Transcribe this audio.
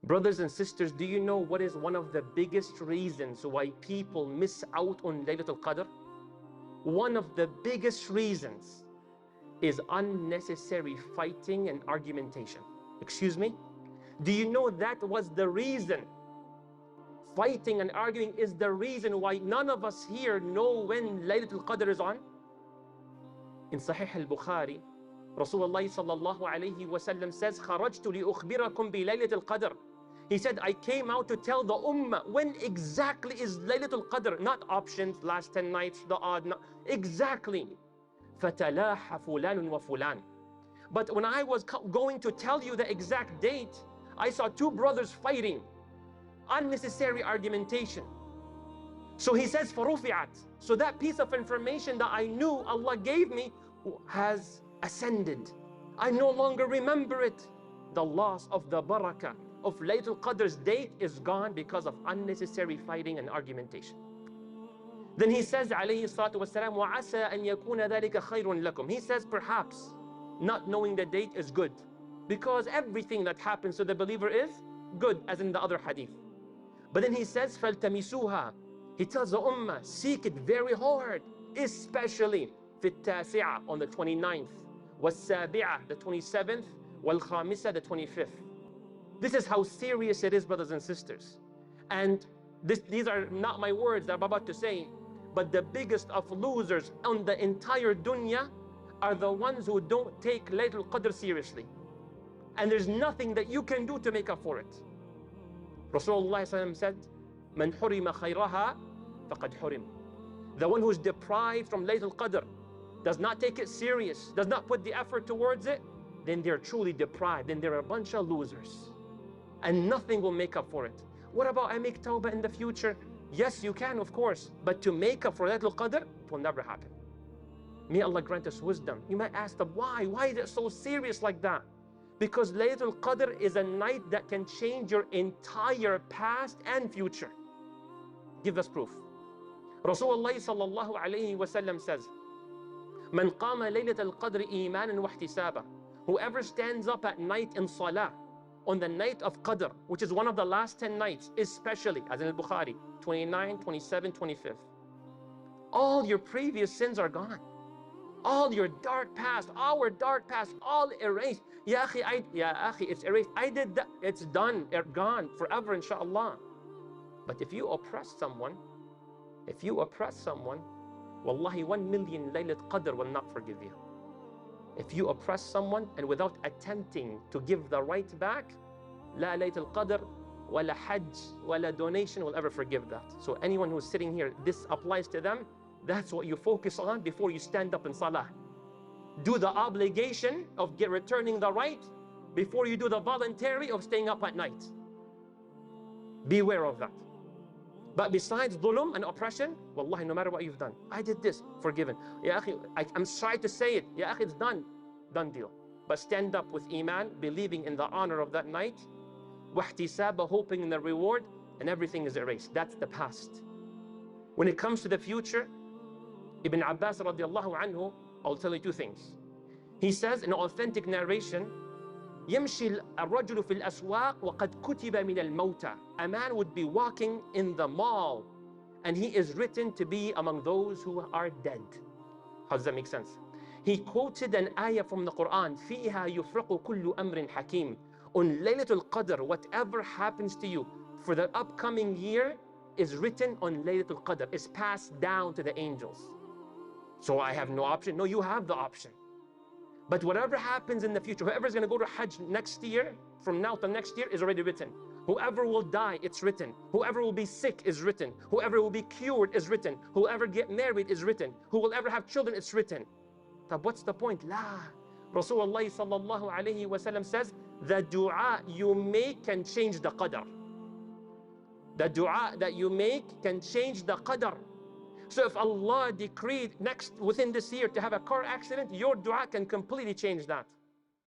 Brothers and sisters, do you know what is one of the biggest reasons why people miss out on Laylatul Qadr? One of the biggest reasons is unnecessary fighting and argumentation. Excuse me? Do you know that was the reason? Fighting and arguing is the reason why none of us here know when Laylatul Qadr is on. In Sahih al-Bukhari, Rasulullah sallallahu alayhi wa sallam says, خَرَجْتُ لِأُخْبِرَكُمْ بِلَيْلَةِ الْقَدْرِ. He said, I came out to tell the ummah when exactly is Laylatul Qadr, not options, last 10 nights, the odd, exactly. فَتَلَاحَ فُلَانٌ وَفُلَانٌ. But when I was going to tell you the exact date, I saw two brothers fighting, unnecessary argumentation. So he says, فَرُفِعَتْ. So that piece of information that I knew Allah gave me has ascended. I no longer remember it. The loss of the barakah of Laylatul Qadr's date is gone because of unnecessary fighting and argumentation. Then he says, alayhi salatu wasalam, وَعَسَىٰ أَن يَكُونَ ذَلِكَ خَيْرٌ لَكُمْ. He says, perhaps not knowing the date is good, because everything that happens to the believer is good, as in the other hadith. But then he says, فَالْتَمِسُوهَا. He tells the ummah, seek it very hard, especially في التاسعة, on the 29th, والسابعة, the 27th, والخامسة, the 25th. This is how serious it is, brothers and sisters. And these are not my words that I'm about to say, but the biggest of losers on the entire dunya are the ones who don't take Laylatul Qadr seriously. And there's nothing that you can do to make up for it. Rasulullah said, مَنْ حُرِمَ خَيْرَهَا فَقَدْ حُرِمَ. The one who's deprived from Laylatul Qadr, does not take it serious, does not put the effort towards it, then they're truly deprived, then they're a bunch of losers. And nothing will make up for it. What about I make tawbah in the future? Yes, you can, of course, but to make up for Laylatul Qadr, it will never happen. May Allah grant us wisdom. You might ask them, why? Why is it so serious like that? Because Laylatul Qadr is a night that can change your entire past and future. Give us proof. Rasulullah sallallahu alayhi wa sallam says, مَنْ قَامَ لَيْلَةَ الْقَدْرِ إِيمَانًا وَاحْتِسَابًا. Whoever stands up at night in salah, on the night of Qadr, which is one of the last 10 nights, especially, as in al-Bukhari, 29, 27, 25th. All your previous sins are gone. All your dark past, our dark past, all erased. Ya akhi, it's erased. I did that. It's done, gone, forever, inshallah. But if you oppress someone, wallahi, 1 million Laylatul Qadr will not forgive you. If you oppress someone and without attempting to give the right back, la Laylatul Qadr, wala hajj, wala donation will ever forgive that. So anyone who's sitting here, this applies to them. That's what you focus on before you stand up in salah. Do the obligation of returning the right before you do the voluntary of staying up at night. Beware of that. But besides dhulm and oppression, wallahi, no matter what you've done, I did this, forgiven. Ya akhi, I'm sorry to say it. Ya akhi, it's done deal. But stand up with iman, believing in the honor of that night, wahtisaba, hoping in the reward, and everything is erased. That's the past. When it comes to the future, Ibn Abbas radiallahu anhu, I'll tell you two things. He says in authentic narration, يمشي الرجل في الأسواق وقد كتب من الموتى. A man would be walking in the mall and he is written to be among those who are dead. How does that make sense? He quoted an ayah from the Quran, فيها يفرق كل أمر حكيم. On Laylatul Qadr, whatever happens to you for the upcoming year is written on Laylatul Qadr, is passed down to the angels. So I have no option. No, you have the option. But whatever happens in the future, whoever is going to go to Hajj next year, from now to next year, is already written. Whoever will die, it's written. Whoever will be sick is written. Whoever will be cured is written. Whoever get married is written. Who will ever have children, it's written. But what's the point? La. Rasulullah sallallahu alayhi wa sallam says, the dua you make can change the qadr. The dua that you make can change the qadr. So if Allah decreed within this year to have a car accident, your dua can completely change that.